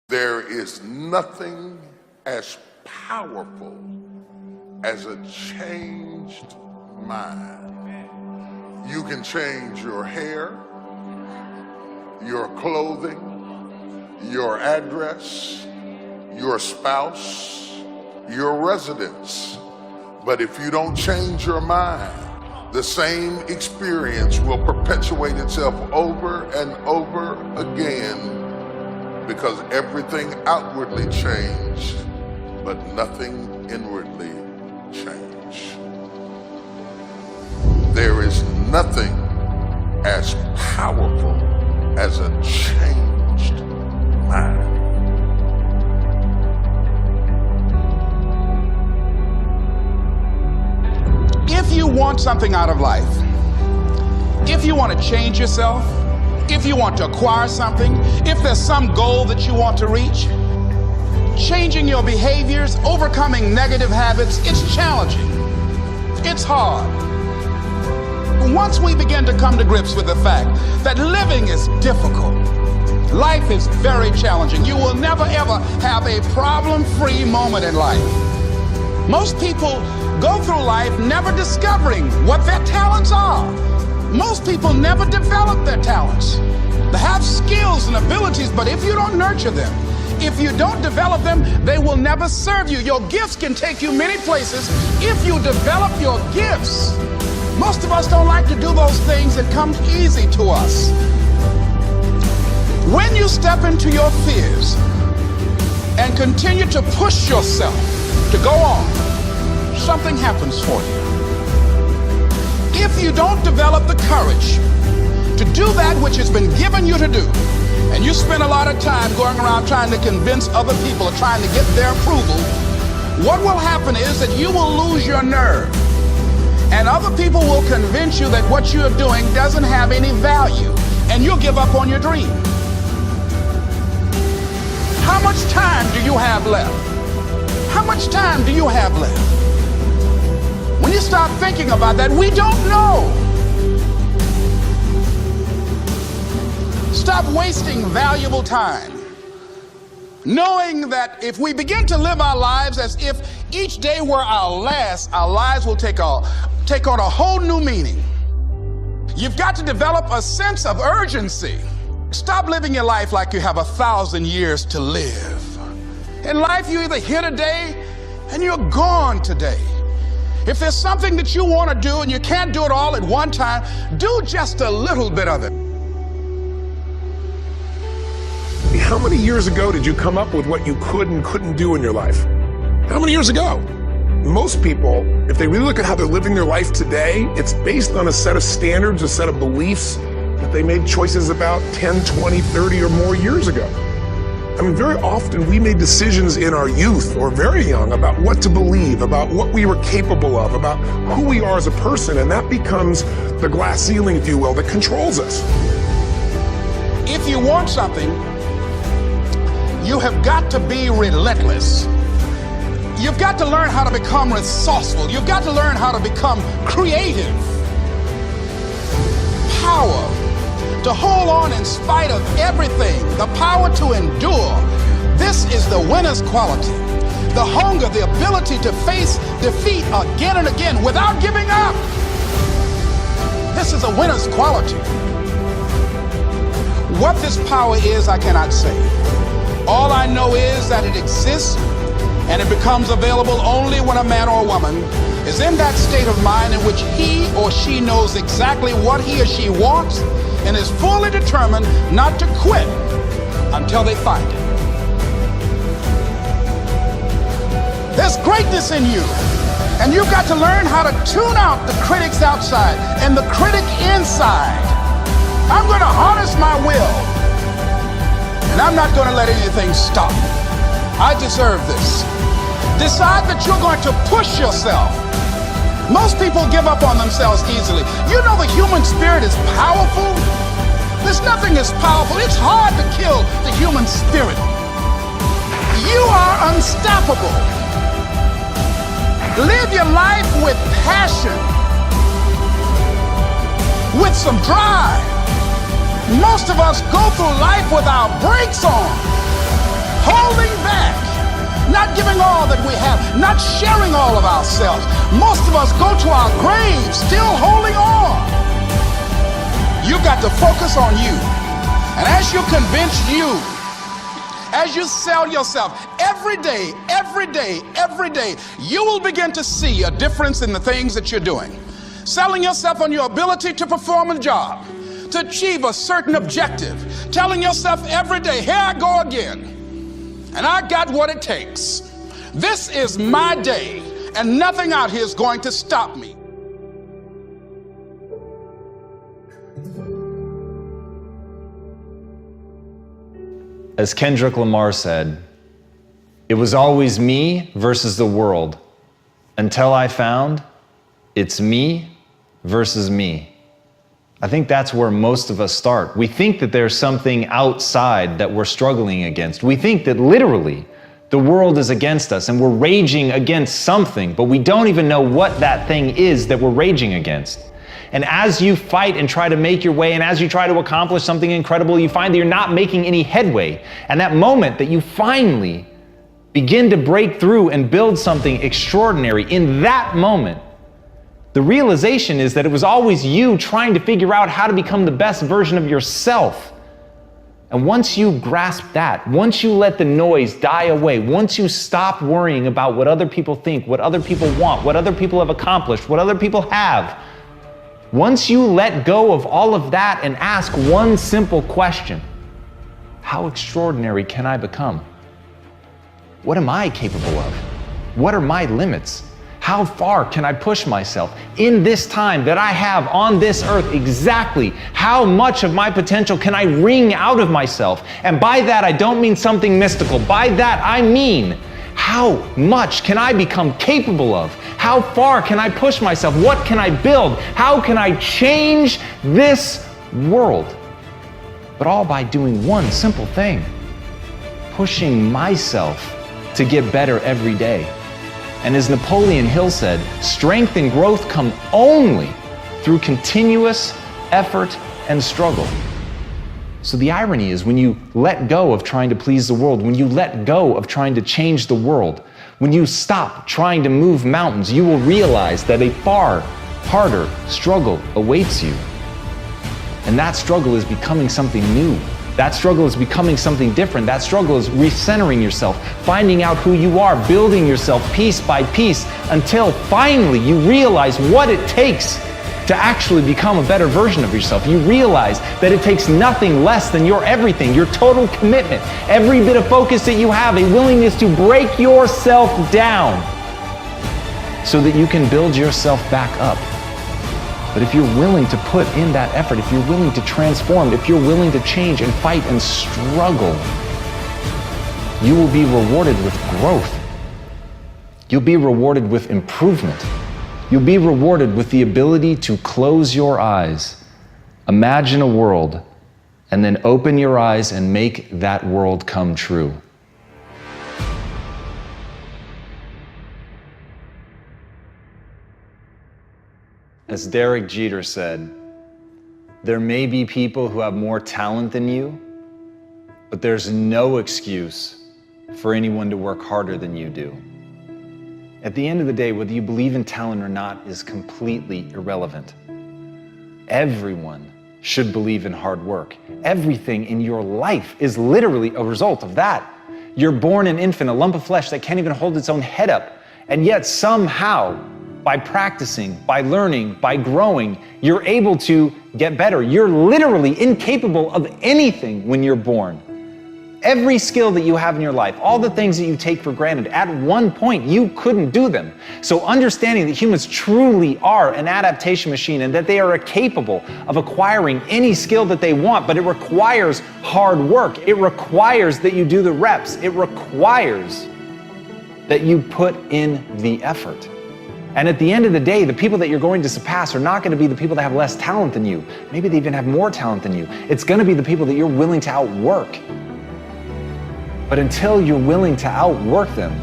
There is nothing as powerful as a changed mind. You can change your hair, your clothing, your address, your spouse, your residence. But if you don't change your mind, the same experience will perpetuate itself over and over again, because everything outwardly changed, but nothing inwardly changed. There is nothing as powerful as a changed mind. If you want something out of life, if you want to change yourself, if you want to acquire something, if there's some goal that you want to reach, changing your behaviors, overcoming negative habits, it's challenging. It's hard. Once we begin to come to grips with the fact that living is difficult, life is very challenging, you will never ever have a problem-free moment in life. Most people go through life never discovering what their talents are. Most people never develop their talents. They have skills and abilities, but if you don't nurture them, if you don't develop them, they will never serve you. Your gifts can take you many places if you develop your gifts. Most of us don't like to do those things that come easy to us. When you step into your fears and continue to push yourself to go on, something happens for you. If you don't develop the courage to do that which has been given you to do, and you spend a lot of time going around trying to convince other people or trying to get their approval, what will happen is that you will lose your nerve. And other people will convince you that what you're doing doesn't have any value, and you'll give up on your dream. How much time do you have left? How much time do you have left? When you start thinking about that, we don't know. Stop wasting valuable time, knowing that if we begin to live our lives as if each day were our last, our lives will take on a whole new meaning. You've got to develop a sense of urgency. Stop living your life like you have 1,000 years to live. In life, you either here today and you're gone today. If there's something that you want to do and you can't do it all at one time, do just a little bit of it. How many years ago did you come up with what you could and couldn't do in your life? How many years ago? Most people, if they really look at how they're living their life today, it's based on a set of standards, a set of beliefs that they made choices about 10, 20, 30 or more years ago. I mean, very often we made decisions in our youth or very young about what to believe, about what we were capable of, about who we are as a person, and that becomes the glass ceiling, if you will, that controls us. If you want something, you have got to be relentless. You've got to learn how to become resourceful. You've got to learn how to become creative. Power to hold on in spite of everything, the power to endure. This is the winner's quality. The hunger, the ability to face defeat again and again without giving up. This is a winner's quality. What this power is, I cannot say. All I know is that it exists, and it becomes available only when a man or a woman is in that state of mind in which he or she knows exactly what he or she wants and is fully determined not to quit until they find it. There's greatness in you, and you've got to learn how to tune out the critics outside and the critic inside. I'm going to harness my will, and I'm not going to let anything stop me. I deserve this. Decide that you're going to push yourself. Most people give up on themselves easily. You know the human spirit is powerful. There's nothing as powerful. It's hard to kill the human spirit. You are unstoppable. Live your life with passion, with some drive. Most of us go through life with our brakes on. giving all that we have, not sharing all of ourselves. Most of us go to our graves still holding on. You got to focus on you. And as you convince you, as you sell yourself every day, you will begin to see a difference in the things that you're doing. Selling yourself on your ability to perform a job, to achieve a certain objective, telling yourself every day, here I go again, and I got what it takes. This is my day, and nothing out here is going to stop me. As Kendrick Lamar said, it was always me versus the world until I found it's me versus me. I think that's where most of us start. We think that there's something outside that we're struggling against. We think that literally the world is against us and we're raging against something, but we don't even know what that thing is that we're raging against. And as you fight and try to make your way, and as you try to accomplish something incredible, you find that you're not making any headway. And that moment that you finally begin to break through and build something extraordinary, in that moment, the realization is that it was always you trying to figure out how to become the best version of yourself. And once you grasp that, once you let the noise die away, once you stop worrying about what other people think, what other people want, what other people have accomplished, what other people have, once you let go of all of that and ask one simple question, how extraordinary can I become? What am I capable of? What are my limits? How far can I push myself in this time that I have on this earth? Exactly how much of my potential can I wring out of myself? And by that, I don't mean something mystical. By that, I mean, how much can I become capable of? How far can I push myself? What can I build? How can I change this world? But all by doing one simple thing, pushing myself to get better every day. And as Napoleon Hill said, strength and growth come only through continuous effort and struggle. So the irony is, when you let go of trying to please the world, when you let go of trying to change the world, when you stop trying to move mountains, you will realize that a far harder struggle awaits you. And that struggle is becoming something new. That struggle is becoming something different. That struggle is recentering yourself, finding out who you are, building yourself piece by piece until finally you realize what it takes to actually become a better version of yourself. You realize that it takes nothing less than your everything, your total commitment, every bit of focus that you have, a willingness to break yourself down so that you can build yourself back up. But if you're willing to put in that effort, if you're willing to transform, if you're willing to change and fight and struggle, you will be rewarded with growth. You'll be rewarded with improvement. You'll be rewarded with the ability to close your eyes, imagine a world, and then open your eyes and make that world come true. As Derek Jeter said, there may be people who have more talent than you, but there's no excuse for anyone to work harder than you do. At the end of the day, whether you believe in talent or not is completely irrelevant. Everyone should believe in hard work. Everything in your life is literally a result of that. You're born an infant, a lump of flesh that can't even hold its own head up, and yet somehow, by practicing, by learning, by growing, you're able to get better. You're literally incapable of anything when you're born. Every skill that you have in your life, all the things that you take for granted, at one point you couldn't do them. So understanding that humans truly are an adaptation machine and that they are capable of acquiring any skill that they want, but it requires hard work. It requires that you do the reps. It requires that you put in the effort. And at the end of the day, the people that you're going to surpass are not going to be the people that have less talent than you. Maybe they even have more talent than you. It's going to be the people that you're willing to outwork. But until you're willing to outwork them,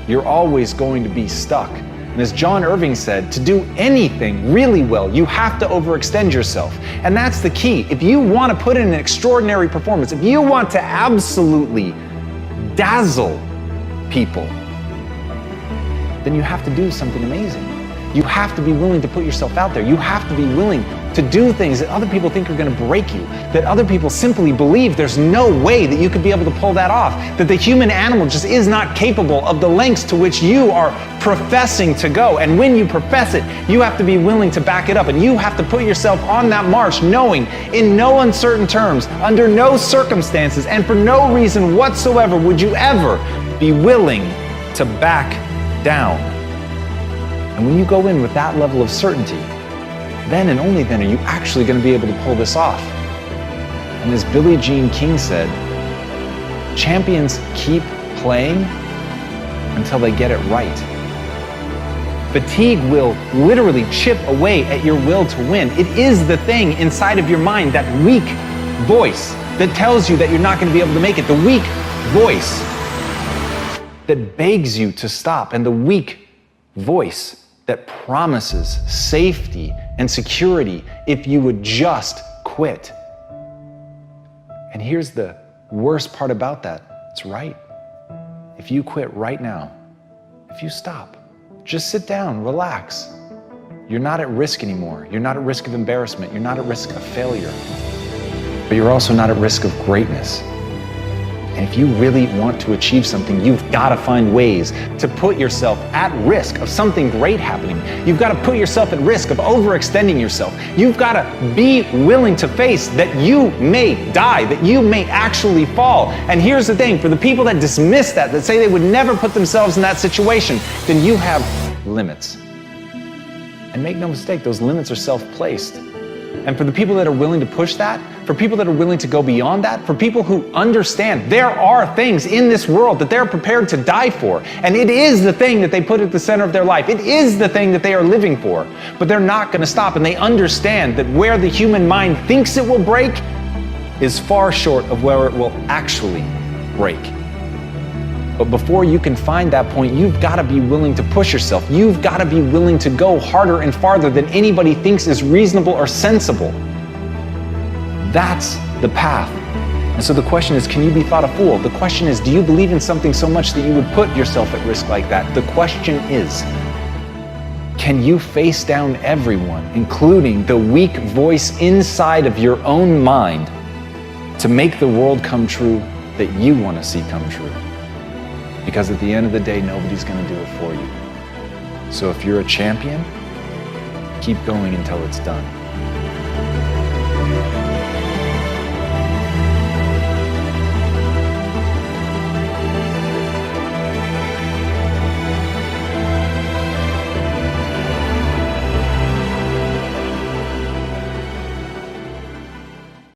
you're always going to be stuck. And as John Irving said, to do anything really well, you have to overextend yourself. And that's the key. If you want to put in an extraordinary performance, if you want to absolutely dazzle people, then you have to do something amazing. You have to be willing to put yourself out there. You have to be willing to do things that other people think are going to break you, that other people simply believe there's no way that you could be able to pull that off, that the human animal just is not capable of the lengths to which you are professing to go. And when you profess it, you have to be willing to back it up, and you have to put yourself on that march knowing in no uncertain terms, under no circumstances, and for no reason whatsoever would you ever be willing to back down. And when you go in with that level of certainty, then and only then are you actually going to be able to pull this off. And as Billie Jean King said, champions keep playing until they get it right. Fatigue will literally chip away at your will to win. It is the thing inside of your mind, that weak voice that tells you that you're not going to be able to make it. The weak voice that begs you to stop, and the weak voice that promises safety and security if you would just quit. And here's the worst part about that. It's right. If you quit right now, if you stop, just sit down, relax. You're not at risk anymore. You're not at risk of embarrassment. You're not at risk of failure. But you're also not at risk of greatness. And if you really want to achieve something, you've got to find ways to put yourself at risk of something great happening. You've got to put yourself at risk of overextending yourself. You've got to be willing to face that you may die, that you may actually fall. And here's the thing, for the people that dismiss that say they would never put themselves in that situation, then you have limits. And make no mistake, those limits are self-placed. And for the people that are willing to push that, for people that are willing to go beyond that, for people who understand there are things in this world that they're prepared to die for, and it is the thing that they put at the center of their life, it is the thing that they are living for, but they're not going to stop, and they understand that where the human mind thinks it will break is far short of where it will actually break. But before you can find that point, you've got to be willing to push yourself. You've got to be willing to go harder and farther than anybody thinks is reasonable or sensible. That's the path. And so the question is, can you be thought a fool? The question is, do you believe in something so much that you would put yourself at risk like that? The question is, can you face down everyone, including the weak voice inside of your own mind, to make the world come true that you want to see come true? Because at the end of the day, nobody's going to do it for you. So if you're a champion, keep going until it's done.